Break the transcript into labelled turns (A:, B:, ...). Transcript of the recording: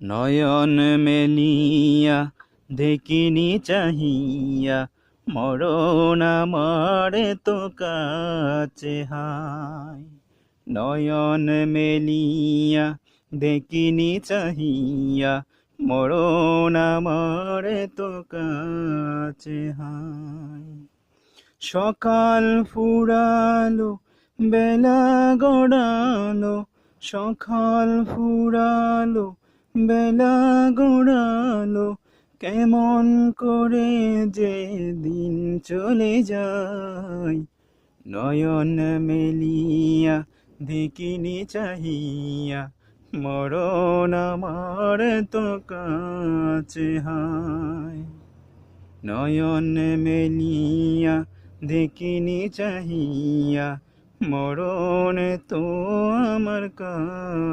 A: নয়ন মেলিয়া দেখিনি চাহিয়া, মরণ আমার তো কাছে হায়। নয়ন মেলিয়া দেখিনি চাহিয়া, মরণ আমার তো কাছে হায়। সকাল ফুরালো, বেলা গড়ালো, সকাল ফুরালো, বেলা গড়ালো, কেমন করে যে দিন চলে যায়। নয়ন মেলিয়া দেখিনি চাহিয়া, মরণ আমার তো কাছে হায়। নয়ন মেলিয়া দেখিনি চাহিয়া, মরণ তো আমার কাছে।